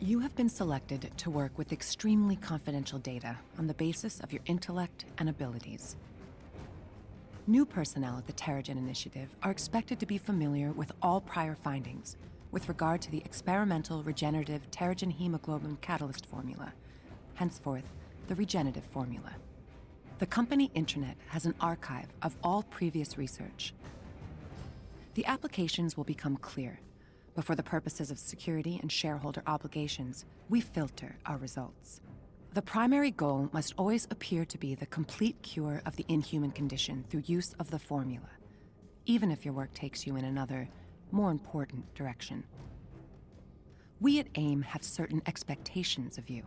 You have been selected to work with extremely confidential data on the basis of your intellect and abilities. New personnel at the Terrigen Initiative are expected to be familiar with all prior findings with regard to the experimental regenerative Terrigen hemoglobin catalyst formula, henceforth the regenerative formula. The company intranet has an archive of all previous research. The applications will become clear, but for the purposes of security and shareholder obligations, we filter our results. The primary goal must always appear to be the complete cure of the inhuman condition through use of the formula, even if your work takes you in another, more important direction. We at AIM have certain expectations of you.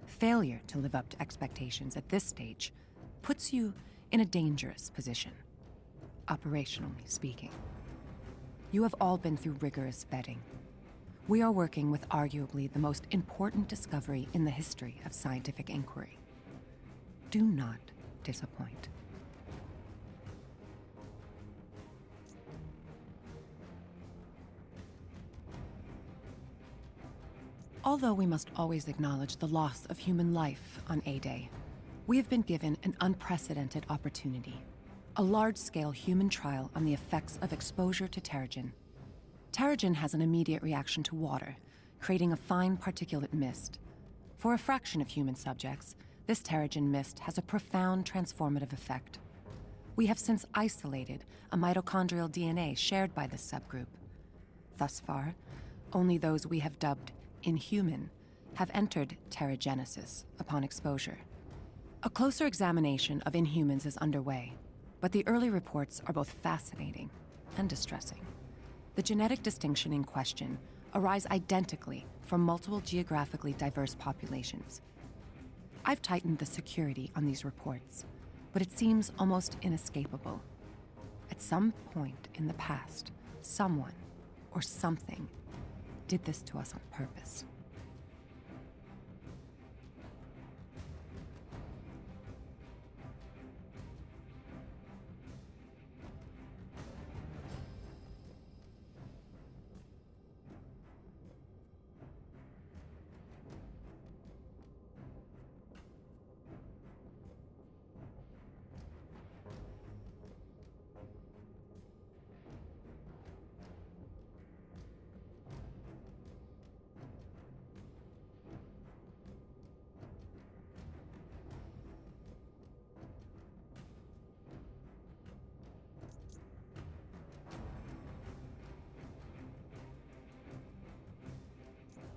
Failure to live up to expectations at this stage puts you in a dangerous position, operationally speaking. You have all been through rigorous vetting. We are working with arguably the most important discovery in the history of scientific inquiry. Do not disappoint. Although we must always acknowledge the loss of human life on A-Day, we have been given an unprecedented opportunity, a large-scale human trial on the effects of exposure to Terrigen. Terrigen has an immediate reaction to water, creating a fine particulate mist. For a fraction of human subjects, this Terrigen mist has a profound transformative effect. We have since isolated a mitochondrial DNA shared by this subgroup. Thus far, only those we have dubbed inhuman have entered terrigenesis upon exposure. A closer examination of inhumans is underway, but the early reports are both fascinating and distressing. The genetic distinction in question arise identically from multiple geographically diverse populations. I've tightened the security on these reports, but it seems almost inescapable. At some point in the past, someone or something did this to us on purpose.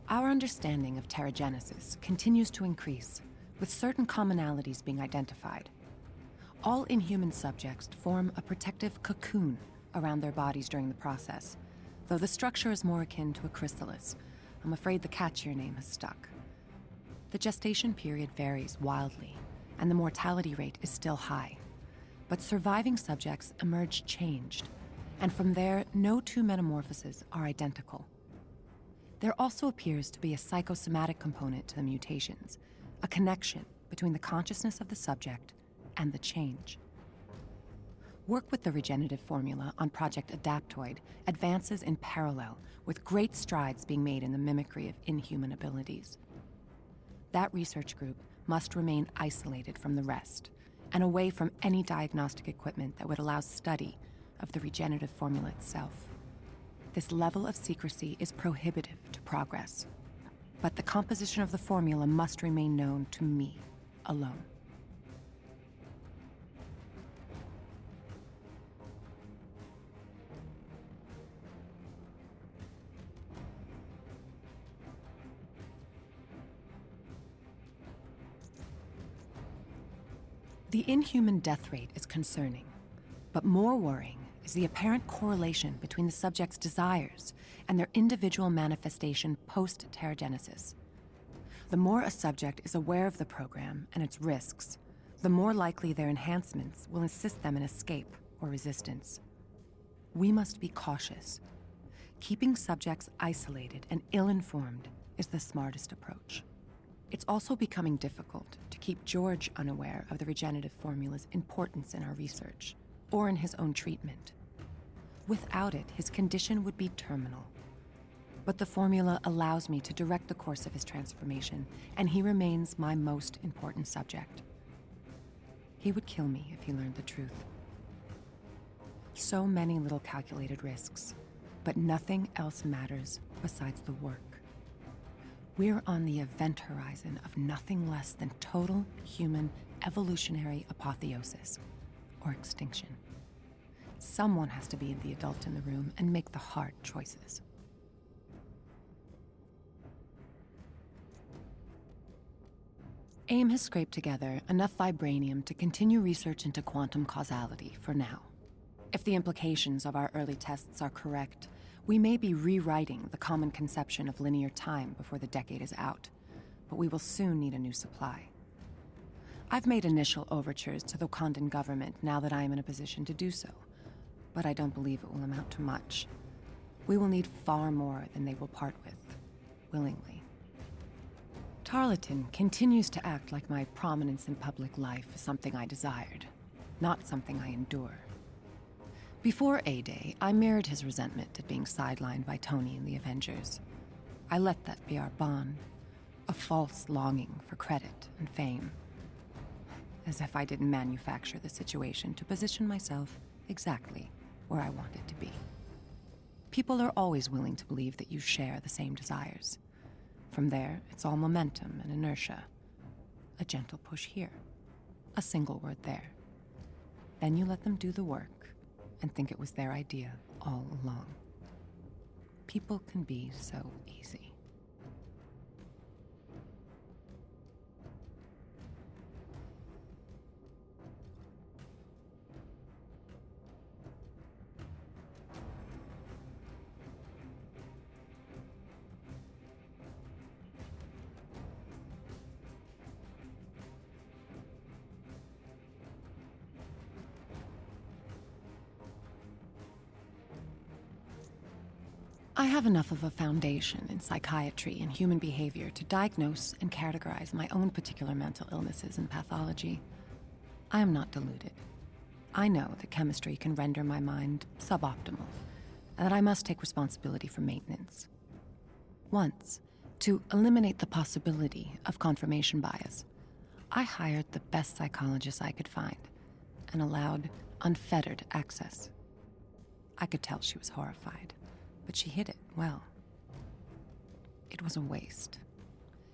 Our understanding of terrigenesis continues to increase, with certain commonalities being identified. All inhuman subjects form a protective cocoon around their bodies during the process, though the structure is more akin to a chrysalis. I'm afraid the catchier name has stuck. The gestation period varies wildly, and the mortality rate is still high. But surviving subjects emerge changed, and from there, no two metamorphoses are identical. There also appears to be a psychosomatic component to the mutations, a connection between the consciousness of the subject and the change. Work with the regenerative formula on Project Adaptoid advances in parallel, with great strides being made in the mimicry of inhuman abilities. That research group must remain isolated from the rest and away from any diagnostic equipment that would allow study of the regenerative formula itself. This level of secrecy is prohibitive to progress, but the composition of the formula must remain known to me alone. The inhuman death rate is concerning, but more worrying is the apparent correlation between the subject's desires and their individual manifestation post-terrigenesis. The more a subject is aware of the program and its risks, the more likely their enhancements will assist them in escape or resistance. We must be cautious. Keeping subjects isolated and ill-informed is the smartest approach. It's also becoming difficult to keep George unaware of the regenerative formula's importance in our research, or in his own treatment. Without it, his condition would be terminal. But the formula allows me to direct the course of his transformation, and he remains my most important subject. He would kill me if he learned the truth. So many little calculated risks, but nothing else matters besides the work. We're on the event horizon of nothing less than total human evolutionary apotheosis, or extinction. Someone has to be the adult in the room and make the hard choices. AIM has scraped together enough vibranium to continue research into quantum causality for now. If the implications of our early tests are correct, we may be rewriting the common conception of linear time before the decade is out, but we will soon need a new supply. I've made initial overtures to the Wakandan government now that I am in a position to do so, but I don't believe it will amount to much. We will need far more than they will part with, willingly. Tarleton continues to act like my prominence in public life is something I desired, not something I endure. Before A-Day, I mirrored his resentment at being sidelined by Tony and the Avengers. I let that be our bond, a false longing for credit and fame. As if I didn't manufacture the situation to position myself exactly where I wanted to be. People are always willing to believe that you share the same desires. From there, it's all momentum and inertia. A gentle push here, a single word there. Then you let them do the work and think it was their idea all along. People can be so easy. I have enough of a foundation in psychiatry and human behavior to diagnose and categorize my own particular mental illnesses and pathology. I am not deluded. I know that chemistry can render my mind suboptimal, and that I must take responsibility for maintenance. Once, to eliminate the possibility of confirmation bias, I hired the best psychologist I could find and allowed unfettered access. I could tell she was horrified, but she hid it well. It was a waste.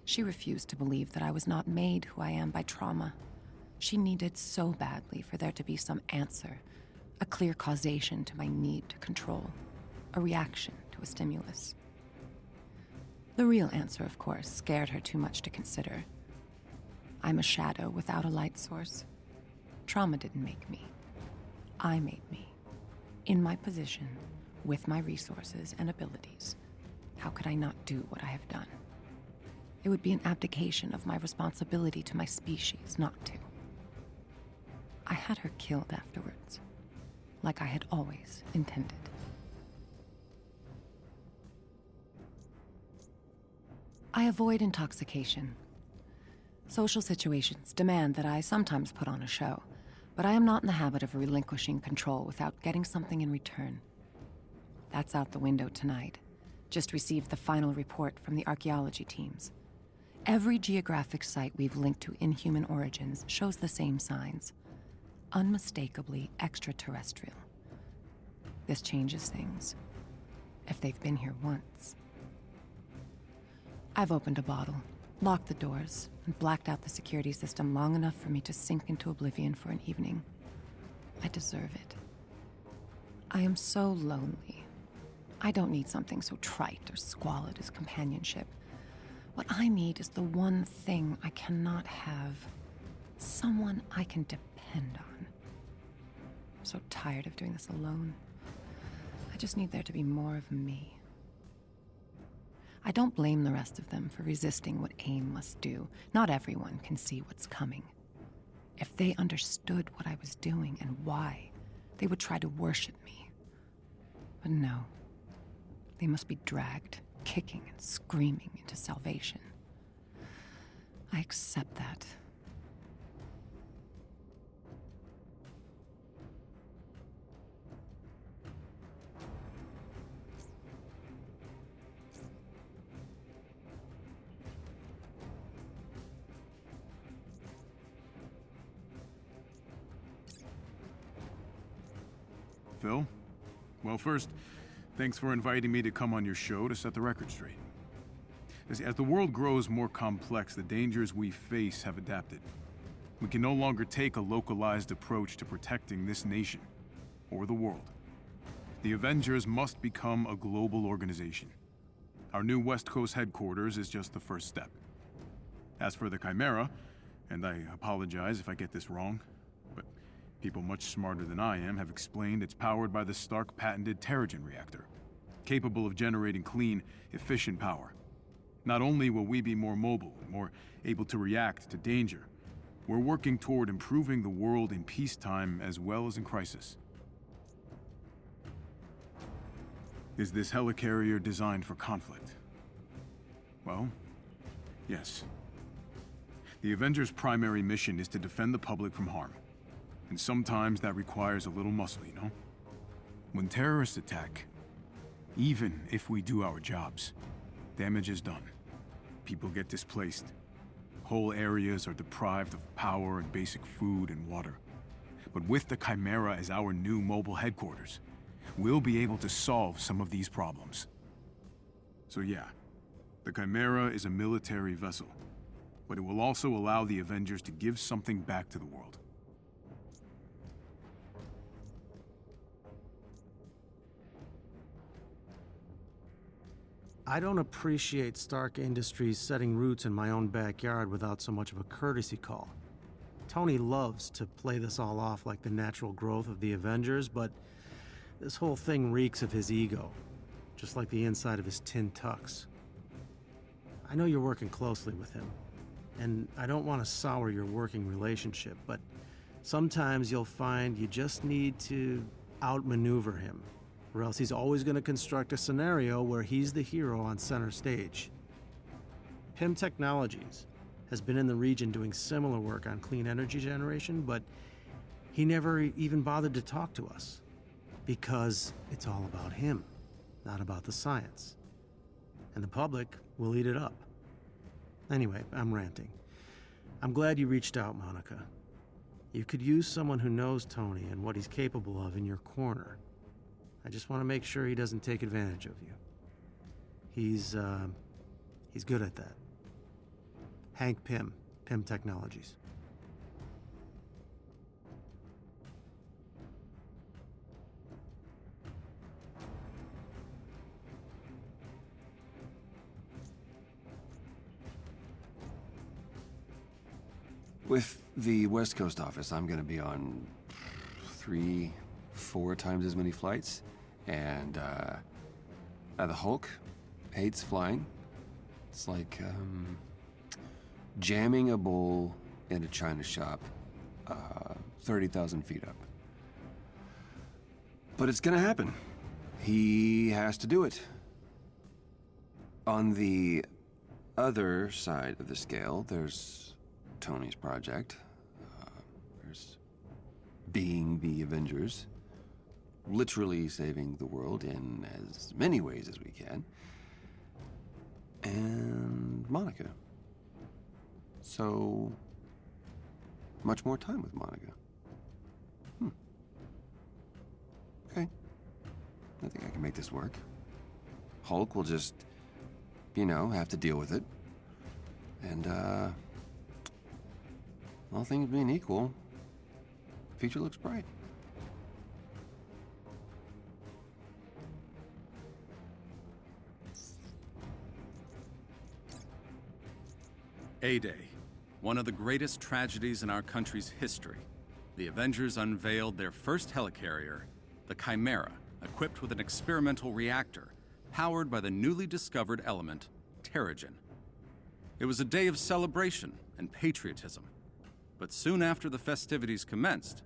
She refused to believe that I was not made who I am by trauma. She needed so badly for there to be some answer, a clear causation to my need to control, a reaction to a stimulus. The real answer, of course, scared her too much to consider. I'm a shadow without a light source. Trauma didn't make me. I made me. In my position, with my resources and abilities, how could I not do what I have done? It would be an abdication of my responsibility to my species not to. I had her killed afterwards, like I had always intended. I avoid intoxication. Social situations demand that I sometimes put on a show, but I am not in the habit of relinquishing control without getting something in return. That's out the window tonight. Just received the final report from the archaeology teams. Every geographic site we've linked to inhuman origins shows the same signs. Unmistakably extraterrestrial. This changes things. If they've been here once. I've opened a bottle, locked the doors, and blacked out the security system long enough for me to sink into oblivion for an evening. I deserve it. I am so lonely. I don't need something so trite or squalid as companionship. What I need is the one thing I cannot have. Someone I can depend on. I'm so tired of doing this alone. I just need there to be more of me. I don't blame the rest of them for resisting what AIM must do. Not everyone can see what's coming. If they understood what I was doing and why, they would try to worship me. But no. They must be dragged, kicking and screaming into salvation. I accept that. Phil. Well, first, thanks for inviting me to come on your show to set the record straight. As the world grows more complex, the dangers we face have adapted. We can no longer take a localized approach to protecting this nation, or the world. The Avengers must become a global organization. Our new West Coast headquarters is just the first step. As for the Chimera, and I apologize if I get this wrong, but people much smarter than I am have explained it's powered by the Stark patented Terrigen reactor, capable of generating clean, efficient power. Not only will we be more mobile, more able to react to danger, we're working toward improving the world in peacetime as well as in crisis. Is this helicarrier designed for conflict? Well, yes. The Avengers' primary mission is to defend the public from harm. And sometimes that requires a little muscle, you know? When terrorists attack, even if we do our jobs, damage is done. People get displaced. Whole areas are deprived of power and basic food and water. But with the Chimera as our new mobile headquarters, we'll be able to solve some of these problems. So yeah, the Chimera is a military vessel, but it will also allow the Avengers to give something back to the world. I don't appreciate Stark Industries setting roots in my own backyard without so much of a courtesy call. Tony loves to play this all off like the natural growth of the Avengers, but this whole thing reeks of his ego, just like the inside of his tin tux. I know you're working closely with him, and I don't want to sour your working relationship, but sometimes you'll find you just need to outmaneuver him, or else he's always going to construct a scenario where he's the hero on center stage. PIM Technologies has been in the region doing similar work on clean energy generation, but he never even bothered to talk to us. Because it's all about him, not about the science. And the public will eat it up. Anyway, I'm ranting. I'm glad you reached out, Monica. You could use someone who knows Tony and what he's capable of in your corner. I just want to make sure he doesn't take advantage of you. He's good at that. Hank Pym, Pym Technologies. With the West Coast office, I'm gonna be on 3-4 times as many flights. And, the Hulk hates flying. It's like, jamming a bowl in a china shop, 30,000 feet up. But it's gonna happen. He has to do it. On the other side of the scale, there's Tony's project. There's being the Avengers, literally saving the world in as many ways as we can, and Monica. So much more time with Monica. Okay. I think I can make this work. Hulk will just, have to deal with it. And, all things being equal, the future looks bright. A-Day, one of the greatest tragedies in our country's history. The Avengers unveiled their first helicarrier, the Chimera, equipped with an experimental reactor powered by the newly discovered element, Terrigen. It was a day of celebration and patriotism. But soon after the festivities commenced,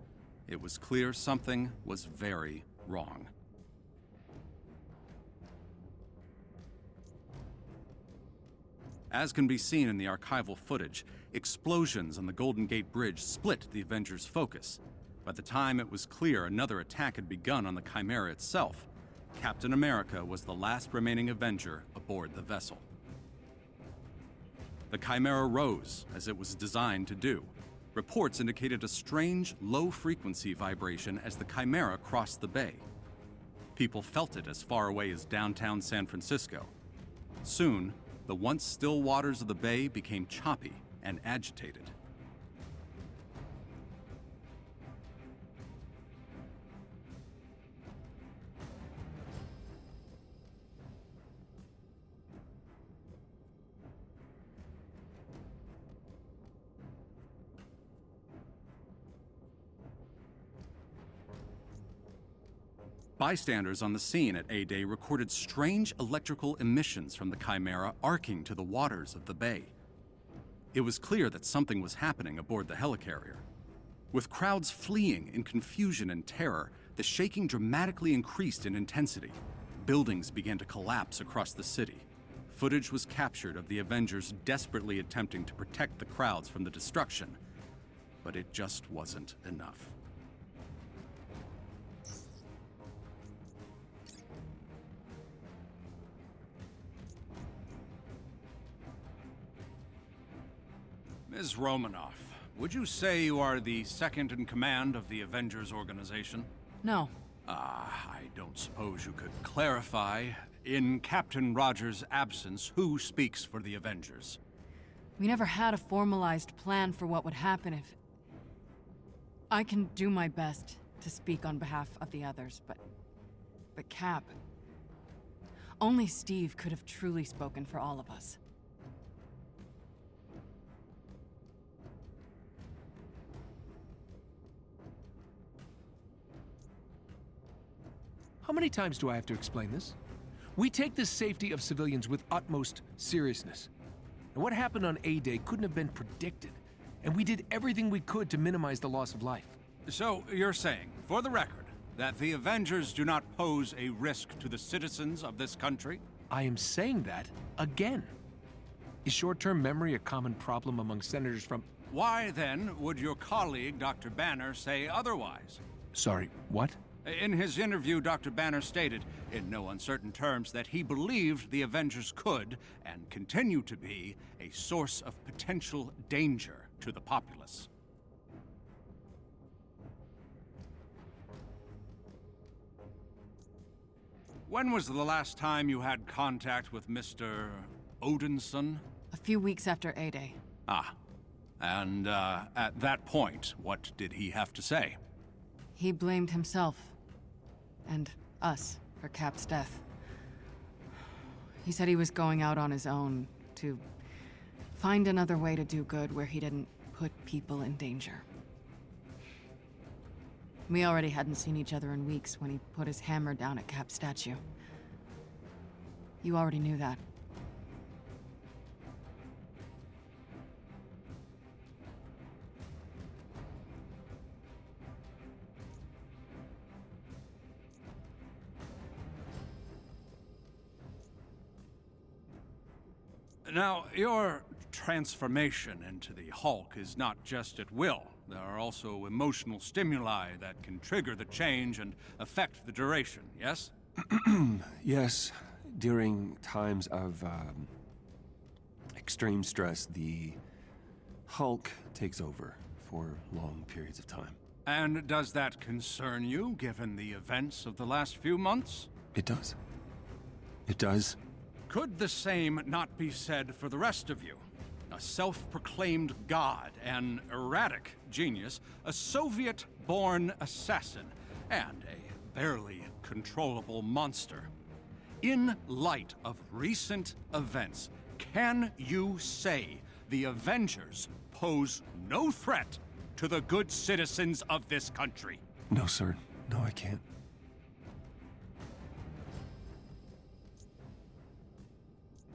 it was clear something was very wrong. As can be seen in the archival footage, explosions on the Golden Gate Bridge split the Avengers' focus. By the time it was clear another attack had begun on the Chimera itself, Captain America was the last remaining Avenger aboard the vessel. The Chimera rose, as it was designed to do. Reports indicated a strange, low-frequency vibration as the Chimera crossed the bay. People felt it as far away as downtown San Francisco. Soon, the once still waters of the bay became choppy and agitated. Bystanders on the scene at A-Day recorded strange electrical emissions from the Chimera arcing to the waters of the bay. It was clear that something was happening aboard the helicarrier. With crowds fleeing in confusion and terror, the shaking dramatically increased in intensity. Buildings began to collapse across the city. Footage was captured of the Avengers desperately attempting to protect the crowds from the destruction, but it just wasn't enough. Ms. Romanoff, would you say you are the second in command of the Avengers organization? No. I don't suppose you could clarify, in Captain Rogers' absence, who speaks for the Avengers? We never had a formalized plan for what would happen if... I can do my best to speak on behalf of the others, but Cap... Only Steve could have truly spoken for all of us. How many times do I have to explain this? We take the safety of civilians with utmost seriousness. And what happened on A-Day couldn't have been predicted. And we did everything we could to minimize the loss of life. So, you're saying, for the record, that the Avengers do not pose a risk to the citizens of this country? I am saying that again. Is short-term memory a common problem among senators from... Why, then, would your colleague, Dr. Banner, say otherwise? Sorry, what? In his interview, Dr. Banner stated, in no uncertain terms, that he believed the Avengers could, and continue to be, a source of potential danger to the populace. When was the last time you had contact with Mr. Odinson? A few weeks after A-Day. And at that point, what did he have to say? He blamed himself. And us for Cap's death. He said he was going out on his own to find another way to do good where he didn't put people in danger. We already hadn't seen each other in weeks when he put his hammer down at Cap's statue. You already knew that. Now, your transformation into the Hulk is not just at will. There are also emotional stimuli that can trigger the change and affect the duration, yes? Yes, during times of extreme stress, the Hulk takes over for long periods of time. And does that concern you, given the events of the last few months? It does. It does. Could the same not be said for the rest of you? A self-proclaimed god, an erratic genius, a Soviet-born assassin, and a barely controllable monster. In light of recent events, can you say the Avengers pose no threat to the good citizens of this country? No, sir. No, I can't.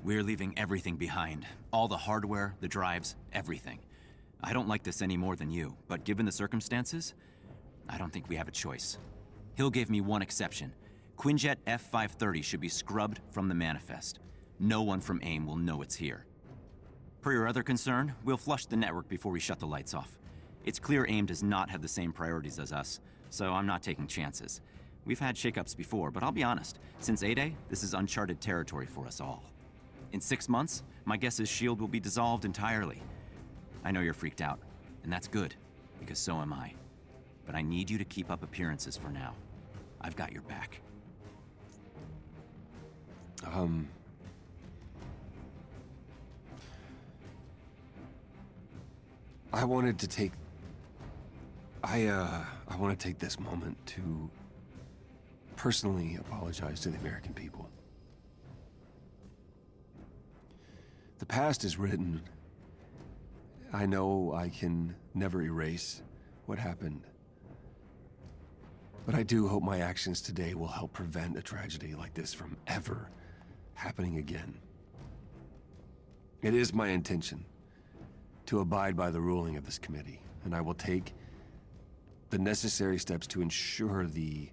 We're leaving everything behind. All the hardware, the drives, everything. I don't like this any more than you, but given the circumstances, I don't think we have a choice. Hill gave me one exception. Quinjet F-530 should be scrubbed from the manifest. No one from AIM will know it's here. Per your other concern, we'll flush the network before we shut the lights off. It's clear AIM does not have the same priorities as us, so I'm not taking chances. We've had shakeups before, but I'll be honest, since A-Day, this is uncharted territory for us all. In 6 months, my guess is S.H.I.E.L.D. will be dissolved entirely. I know you're freaked out. And that's good, because so am I. But I need you to keep up appearances for now. I've got your back. I wanted to take... I want to take this moment to personally apologize to the American people. The past is written. I know I can never erase what happened. But I do hope my actions today will help prevent a tragedy like this from ever happening again. It is my intention to abide by the ruling of this committee, and I will take the necessary steps to ensure the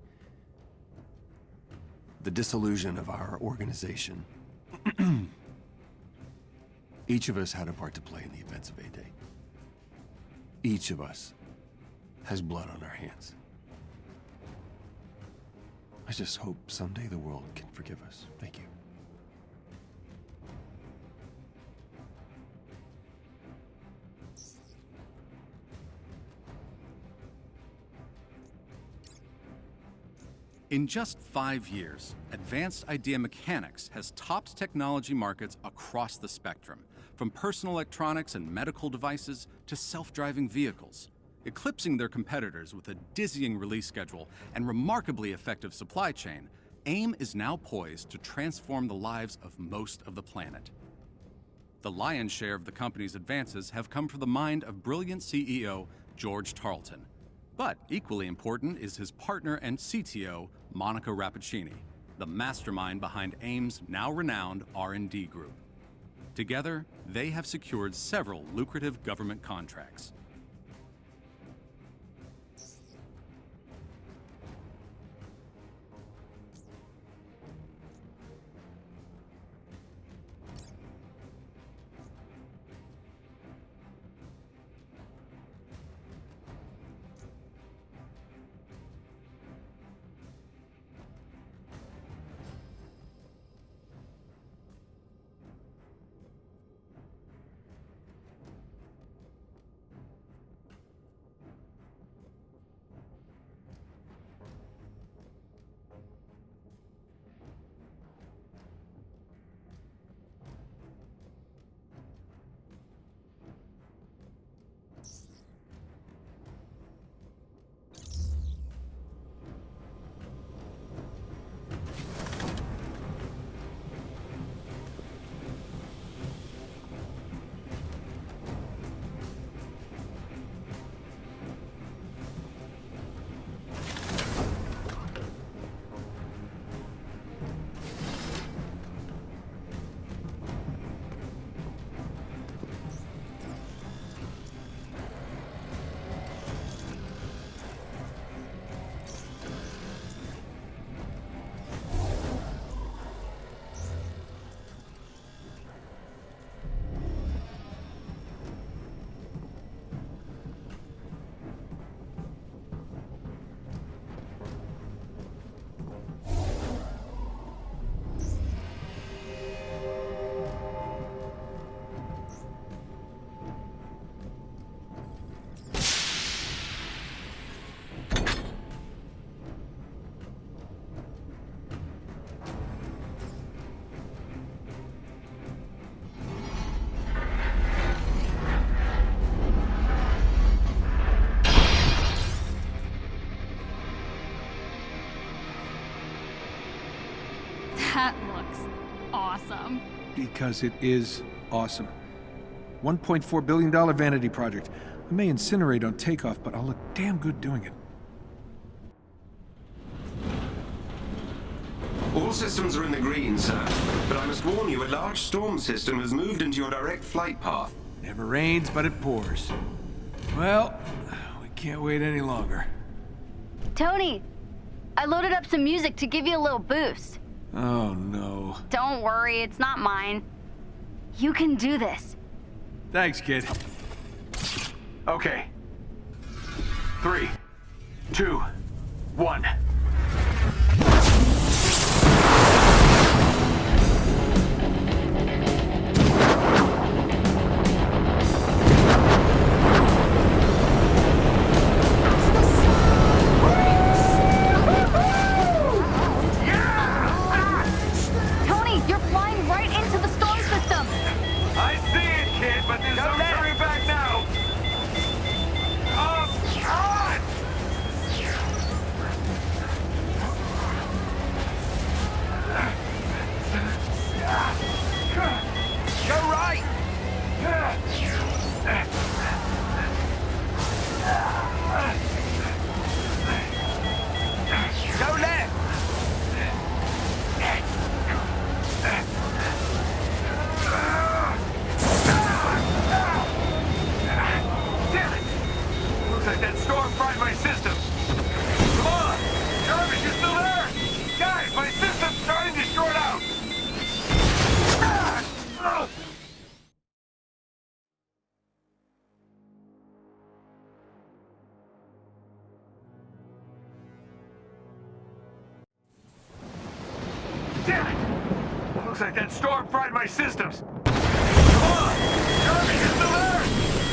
dissolution of our organization. Each of us had a part to play in the events of A-Day. Each of us has blood on our hands. I just hope someday the world can forgive us. Thank you. In just 5 years, Advanced Idea Mechanics has topped technology markets across the spectrum, from personal electronics and medical devices to self-driving vehicles. Eclipsing their competitors with a dizzying release schedule and remarkably effective supply chain, AIM is now poised to transform the lives of most of the planet. The lion's share of the company's advances have come from the mind of brilliant CEO George Tarleton. But equally important is his partner and CTO, Monica Rappaccini, the mastermind behind AIM's now renowned R&D group. Together, they have secured several lucrative government contracts. That looks awesome. Because it is awesome. $1.4 billion vanity project. I may incinerate on takeoff, but I'll look damn good doing it. All systems are in the green, sir. But I must warn you, a large storm system has moved into your direct flight path. Never rains, but it pours. Well, we can't wait any longer. Tony, I loaded up some music to give you a little boost. Oh, no. Don't worry, it's not mine. You can do this. Thanks, kid. Okay. 3, 2, 1. storm fried my system. Come on! Jarvis, you still there? Guys, my system's starting to short out! Damn it! Looks like that storm fried my systems. Come on! Jarvis, you still there?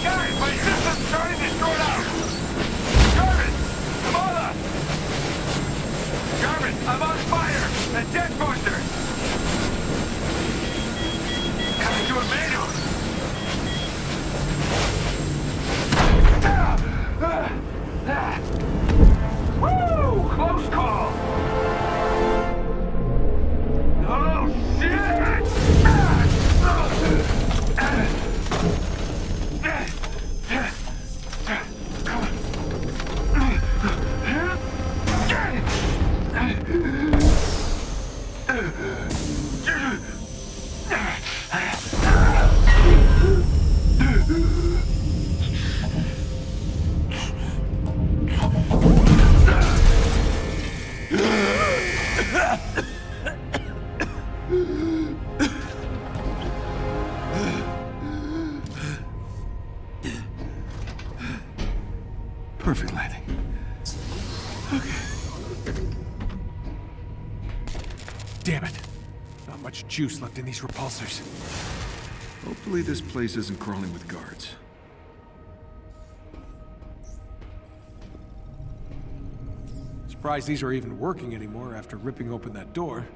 Guys, my system's starting to short out! Jarvis! Kamala! Jarvis, I'm on fire! A jet booster! Coming to a manual! Woo! Close call! Oh, shit! Perfect landing. Okay. Damn it. Not much juice left in these repulsors. Hopefully this place isn't crawling with guards. Surprised these are even working anymore after ripping open that door.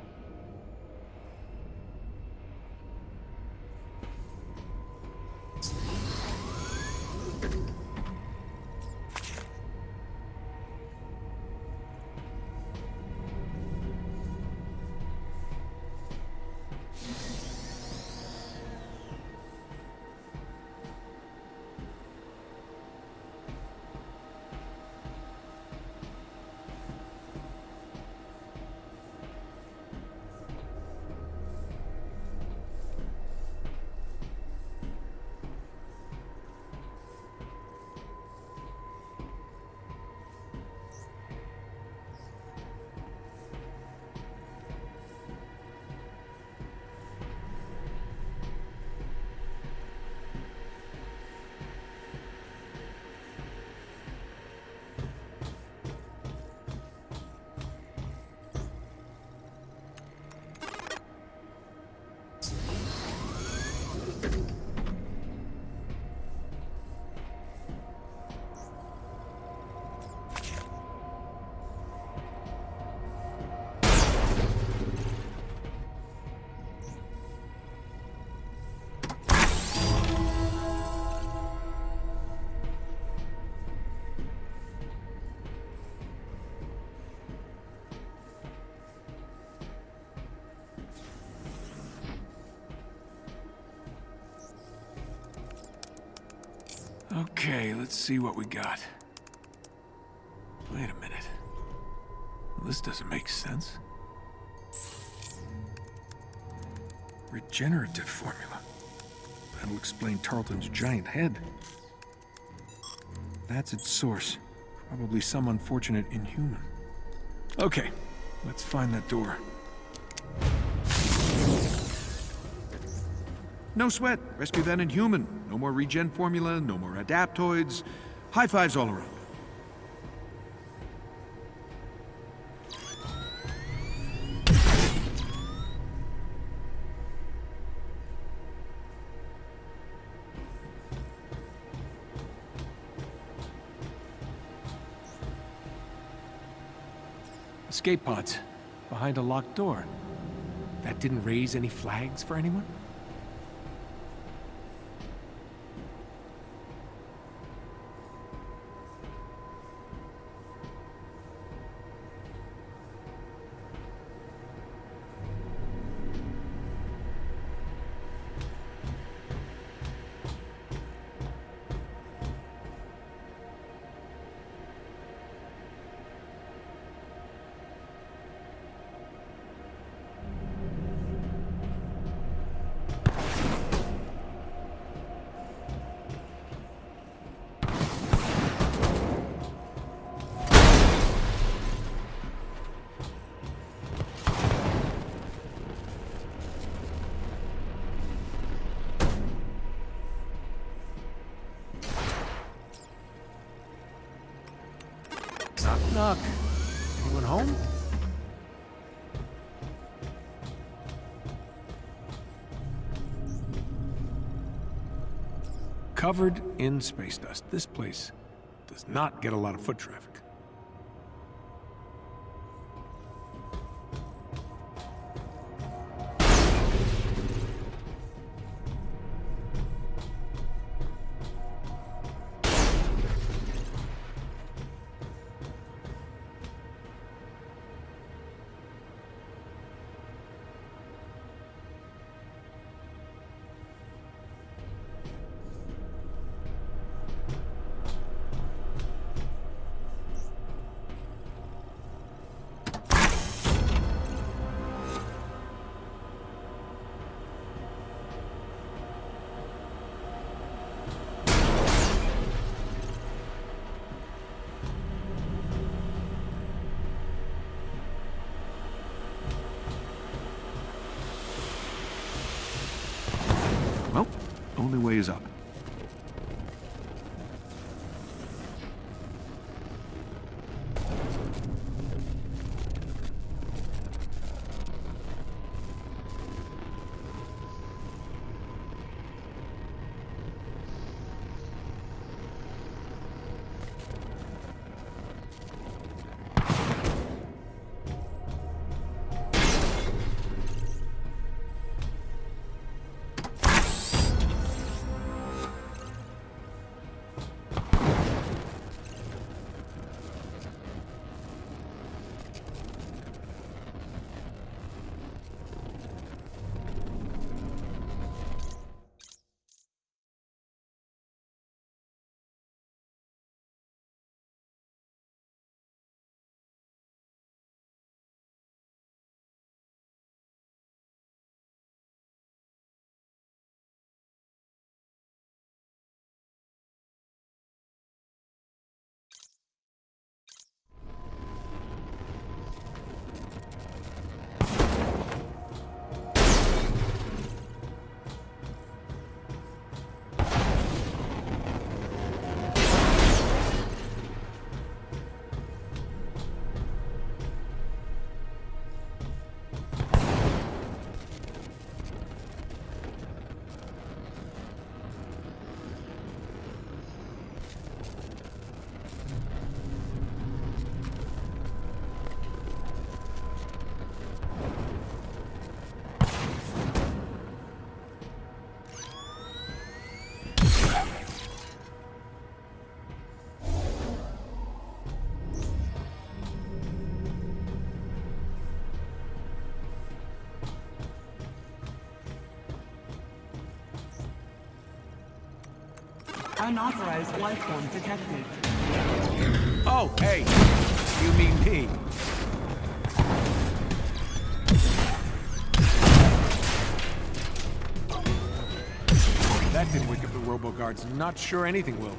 Okay, let's see what we got. Wait a minute. Well, this doesn't make sense. Regenerative formula. That'll explain Tarleton's giant head. That's its source. Probably some unfortunate inhuman. Okay, let's find that door. No sweat. Rescue that inhuman. No more regen formula, no more adaptoids. High fives all around. Escape pods. Behind a locked door. That didn't raise any flags for anyone? Knock, knock. Anyone home? Covered in space dust. This place does not get a lot of foot traffic. Well, only way is up. Unauthorized life form detected. Oh, hey! You mean me? That didn't wake up the robo-guards. Not sure anything will.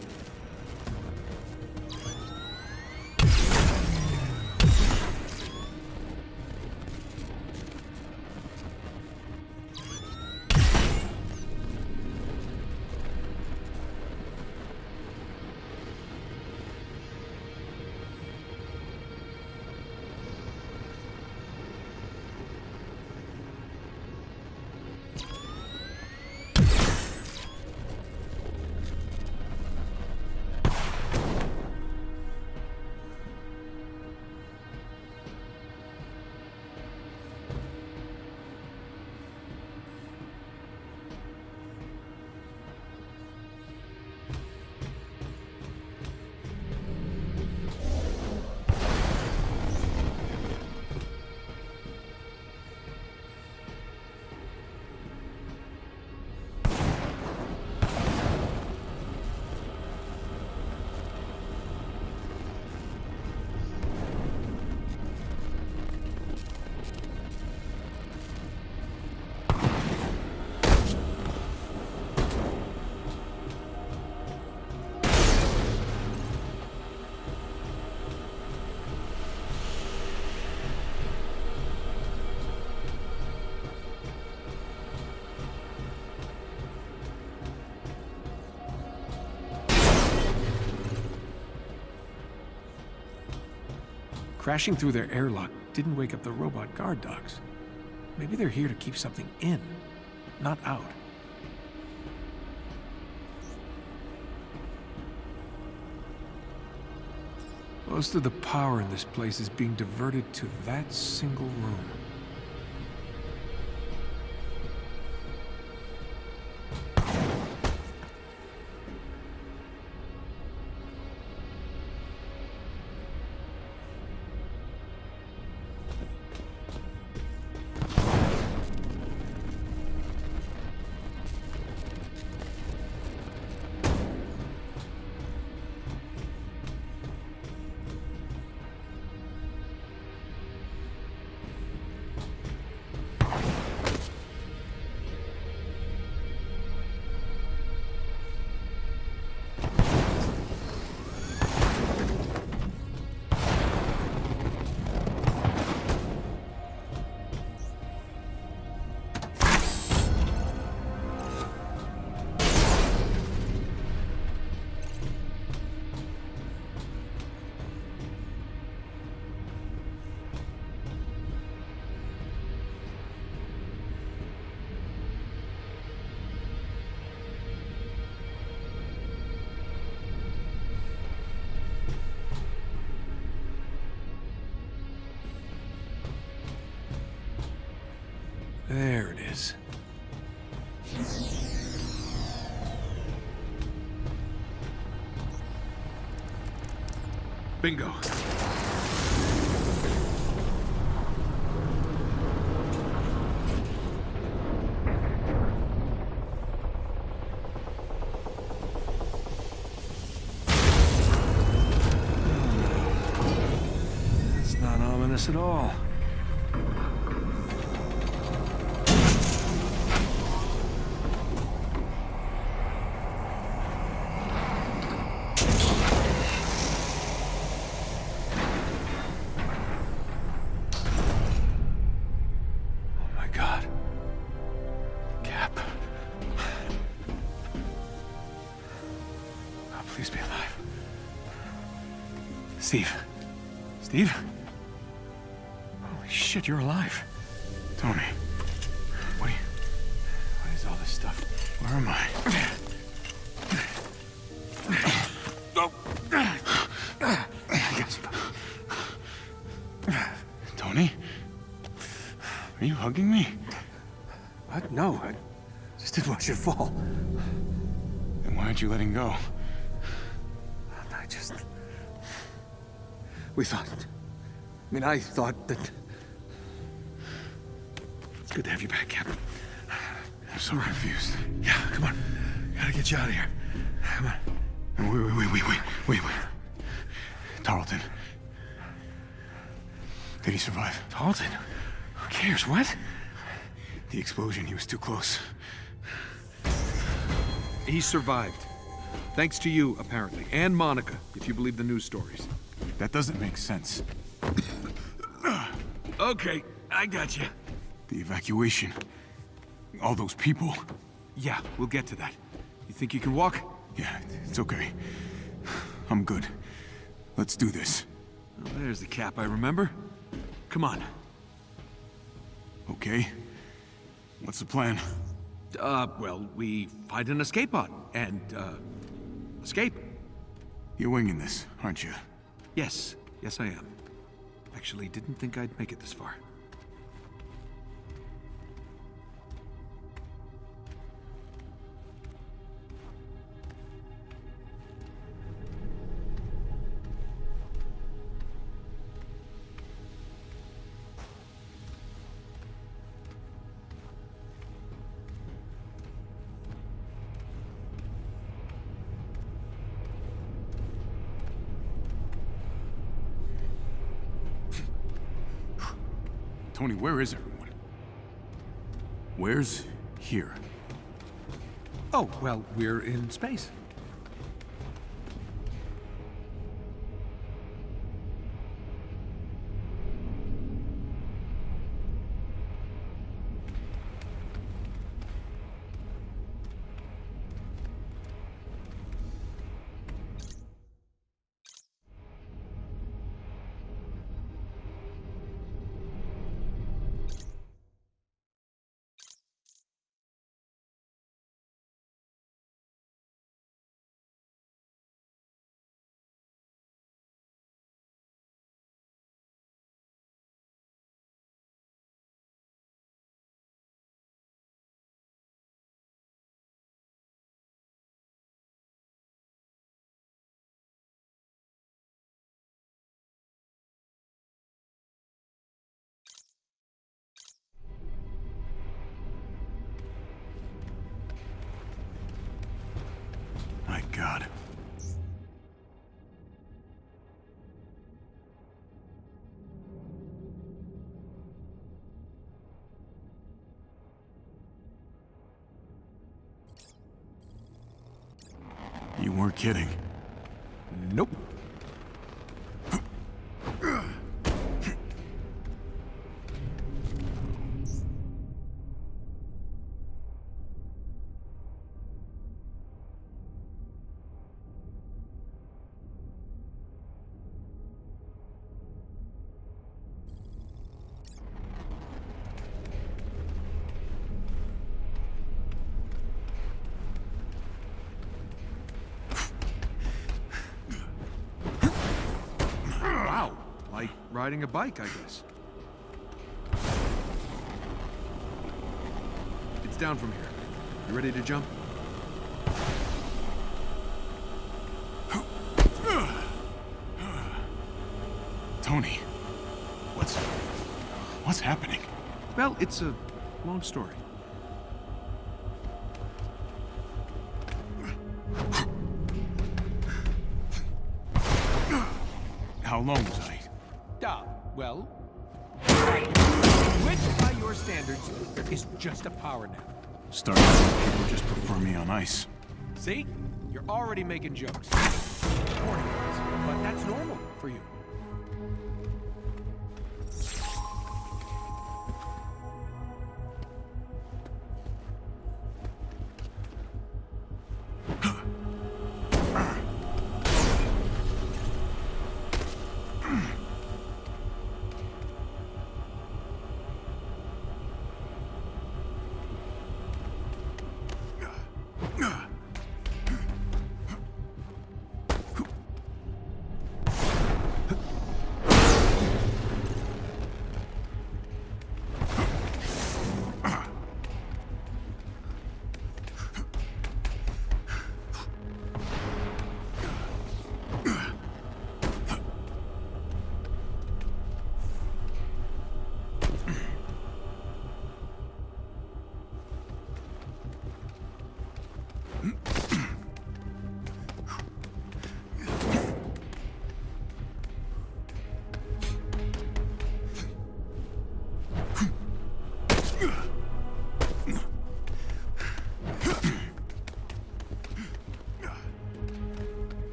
Crashing through their airlock didn't wake up the robot guard dogs. Maybe they're here to keep something in, not out. Most of the power in this place is being diverted to that single room. There it is. Bingo. That's not ominous at all. Please be alive. Steve. Steve? Holy shit, you're alive. Tony. What is all this stuff? Where am I? Tony? Are you hugging me? What? No, I just didn't want you to fall. Then why aren't you letting go? I thought that... It's good to have you back, Captain. I'm so confused. Yeah, come on. Gotta get you out of here. Come on. Wait. Tarleton. Did he survive? Tarleton? Who cares? What? The explosion, he was too close. He survived. Thanks to you, apparently. And Monica, if you believe the news stories. That doesn't make sense. Okay, I got you. The evacuation. All those people. Yeah, we'll get to that. You think you can walk? Yeah, it's okay. I'm good. Let's do this. Well, there's the Cap I remember. Come on. Okay. What's the plan? Well, we find an escape pod and, escape. You're winging this, aren't you? Yes. Yes, I am. Actually, didn't think I'd make it this far. Tony, where is everyone? Where's here? Oh, well, we're in space. You weren't kidding. Nope. Wow, like riding a bike, I guess. It's down from here. You ready to jump? Tony, what's happening? Well, it's a long story. How long was I? Well... which, by your standards, is just a power nap. Starting to think people just prefer me on ice. See? You're already making jokes. Corny ones, but that's normal for you.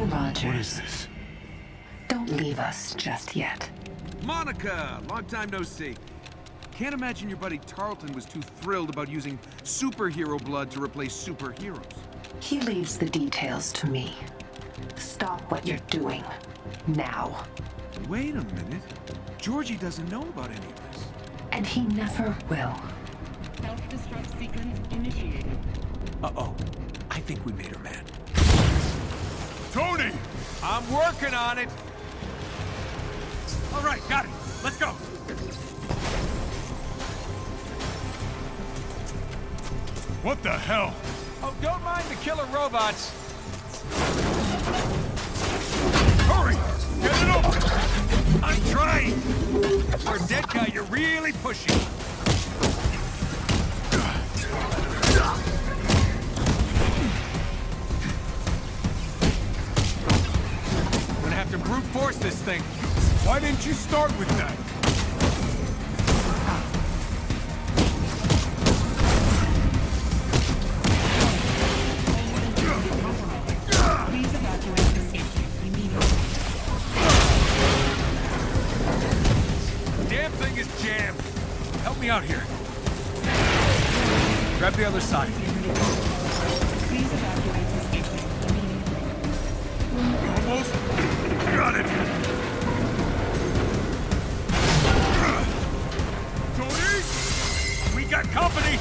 Rogers. What is this? Don't leave us just yet. Monica! Long time no see. Can't imagine your buddy Tarleton was too thrilled about using superhero blood to replace superheroes. He leaves the details to me. Stop what you're doing. Now. Wait a minute. Georgie doesn't know about any of this. And he never will. Self-destruct sequence initiated. Uh-oh. I think we made her mad. Tony! I'm working on it! All right, got it. Let's go. What the hell? Oh, don't mind the killer robots. Hurry! Get it open! I'm trying! For a dead guy, you're really pushing. I'm gonna have to brute force this thing. Why didn't you start with that? Please evacuate the station immediately. Damn thing is jammed. Help me out here. Grab the other side. Please evacuate the station immediately. Almost got it. Tony! We got company!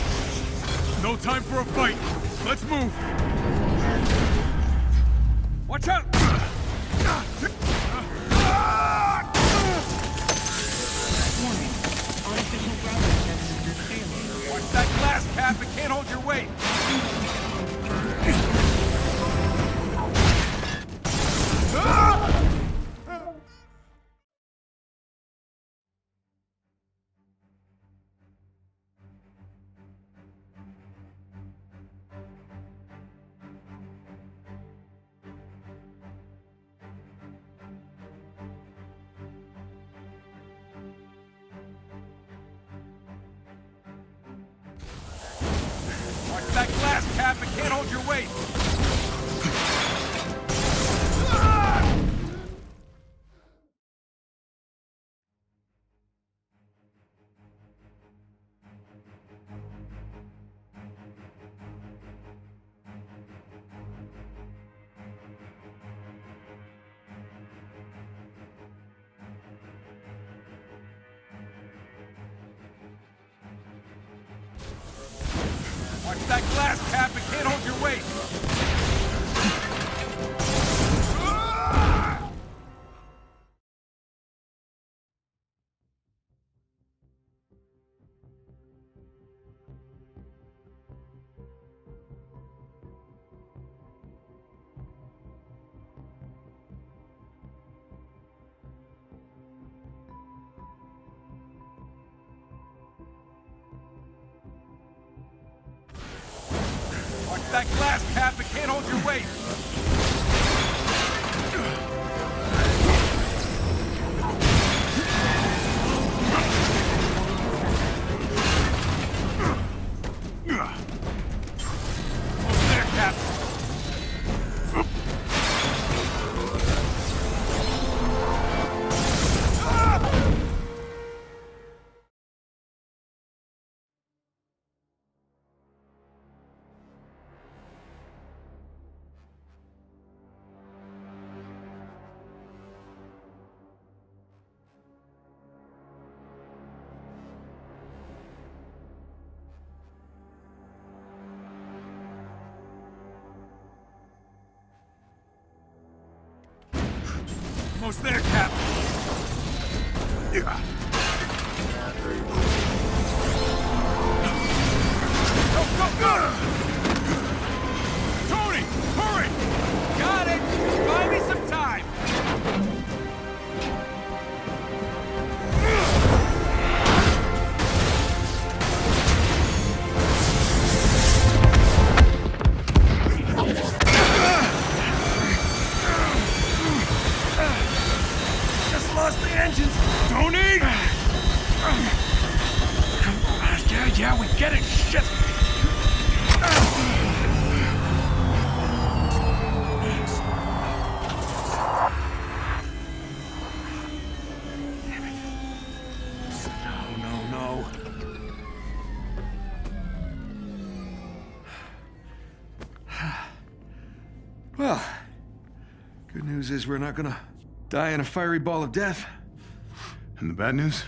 No time for a fight. Let's move. Watch out! that glass, Cap! It can't hold your weight! Watch that glass, Cap! It can't hold your weight! Watch that glass, Cap! It can't hold your weight! Almost there, Cap! Almost there, Cap! Go, go, go! Tony, hurry! Got it! Buy me some time! Lost the engines! Tony! Yeah, we get it! Shit! No. Well, good news is we're not gonna die in a fiery ball of death. And the bad news?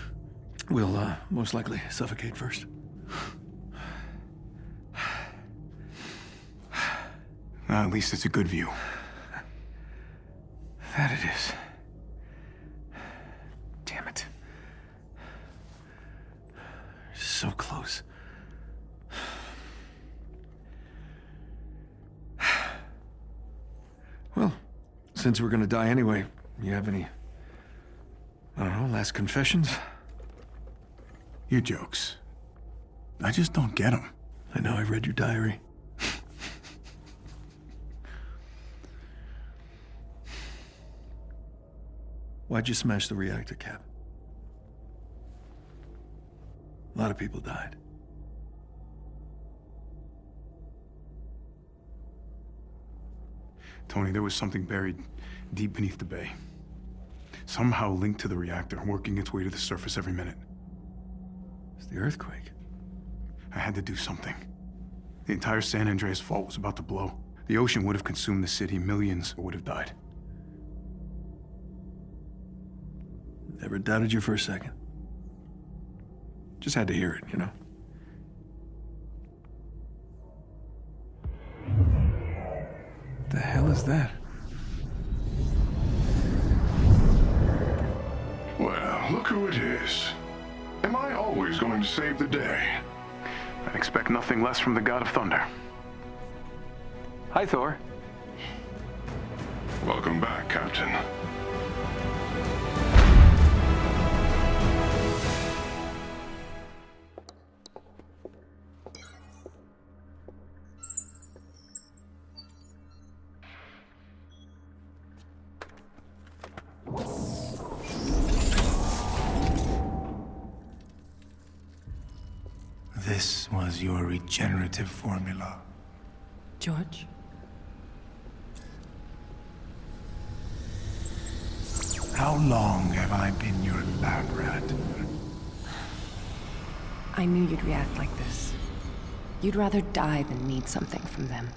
We'll, most likely suffocate first. At least it's a good view. That it is. Damn it. So close. Well, since we're gonna die anyway, you have any, I don't know, last confessions? Your jokes. I just don't get them. I know, I read your diary. Why'd you smash the reactor, Cap? A lot of people died. Tony, there was something buried deep beneath the bay. Somehow linked to the reactor, working its way to the surface every minute. It's the earthquake. I had to do something. The entire San Andreas fault was about to blow. The ocean would have consumed the city. Millions would have died. Never doubted you for a second. Just had to hear it, you know? What the hell is that? Well, look who it is. Am I always going to save the day? I'd expect nothing less from the God of Thunder. Hi, Thor. Welcome back, Captain. this was your regenerative formula. George? How long have I been your lab rat? I knew you'd react like this. You'd rather die than need something from them.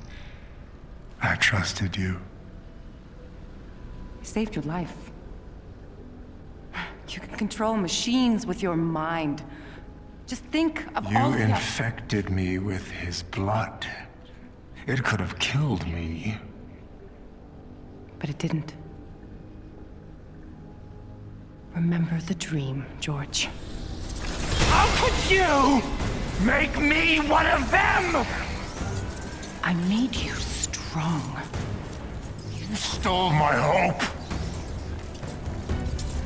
I trusted you. I saved your life. You can control machines with your mind. Just think of You all the... infected me with his blood. It could have killed me. But it didn't. Remember the dream, George. How could you make me one of them? I made you strong. You stole my hope.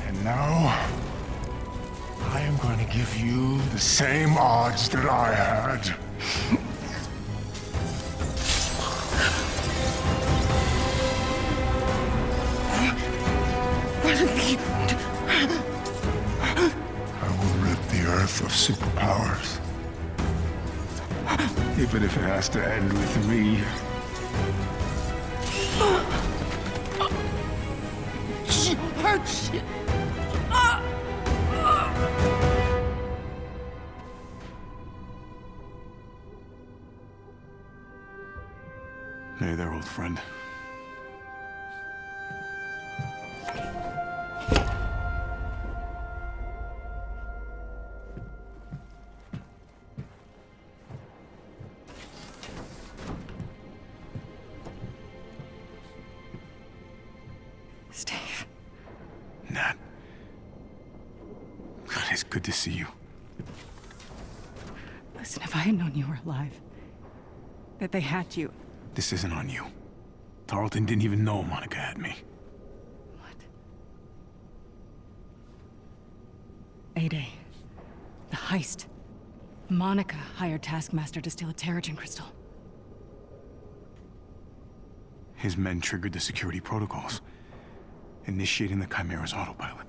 And now, I am going to give you the same odds that I had. I will rid the Earth of superpowers. Even if it has to end with me. George! Hey there, old friend. Steve. Nat. God, it's good to see you. Listen, if I had known you were alive, that they had you. This isn't on you. Tarleton didn't even know Monica had me. A-Day. The heist. Monica hired Taskmaster to steal a Terrigen crystal. His men triggered the security protocols, initiating the Chimera's autopilot.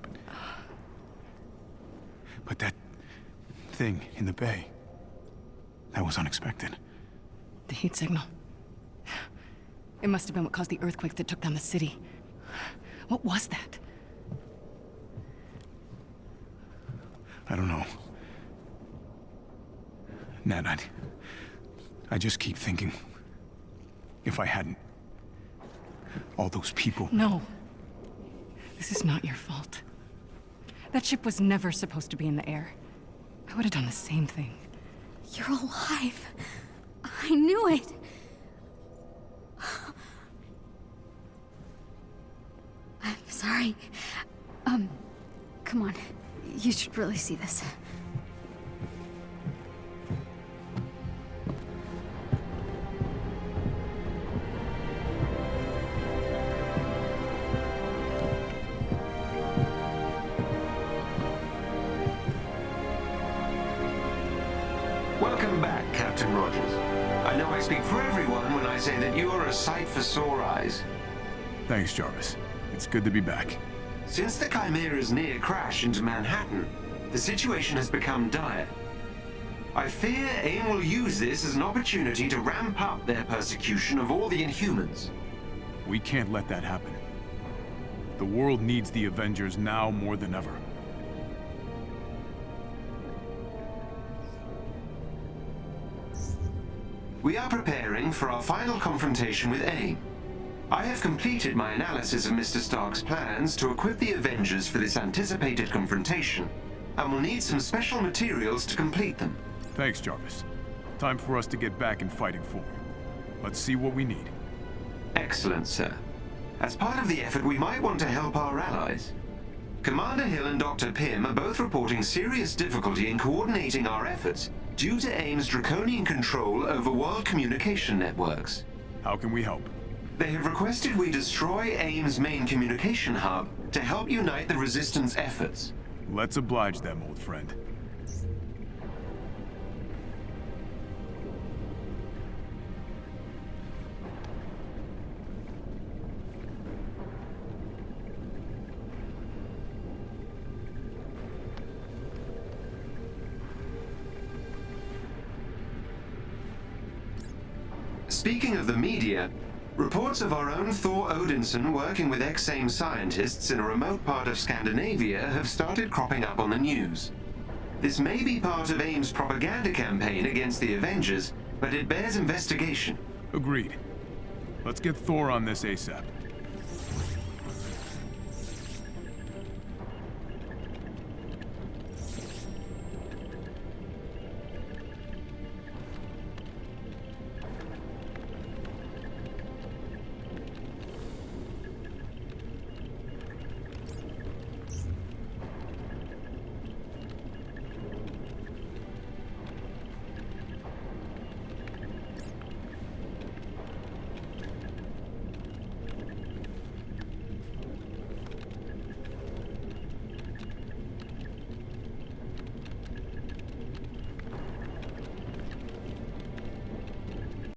But that thing in the bay, that was unexpected. The heat signal. It must have been what caused the earthquake that took down the city. What was that? I don't know. Nat, I just keep thinking, if I hadn't, all those people... No. This is not your fault. That ship was never supposed to be in the air. I would have done the same thing. You're alive. I knew it. I'm sorry. Come on. You should really see this. Welcome back, Captain Rogers. I know I speak for everyone when I say that you are a sight for sore eyes. Thanks, Jarvis. It's good to be back. Since the Chimera's near crash into Manhattan, the situation has become dire. I fear AIM will use this as an opportunity to ramp up their persecution of all the Inhumans. We can't let that happen. The world needs the Avengers now more than ever. We are preparing for our final confrontation with AIM. I have completed my analysis of Mr. Stark's plans to equip the Avengers for this anticipated confrontation, and will need some special materials to complete them. Thanks, Jarvis. Time for us to get back in fighting form. Let's see what we need. Excellent, sir. As part of the effort, we might want to help our allies. Commander Hill and Dr. Pym are both reporting serious difficulty in coordinating our efforts due to AIM's draconian control over world communication networks. How can we help? They have requested we destroy AIM's main communication hub to help unite the Resistance efforts. Let's oblige them, old friend. Speaking of the media, reports of our own Thor Odinson working with X-AIM scientists in a remote part of Scandinavia have started cropping up on the news. This may be part of AIM's propaganda campaign against the Avengers, but it bears investigation. Agreed. Let's get Thor on this ASAP.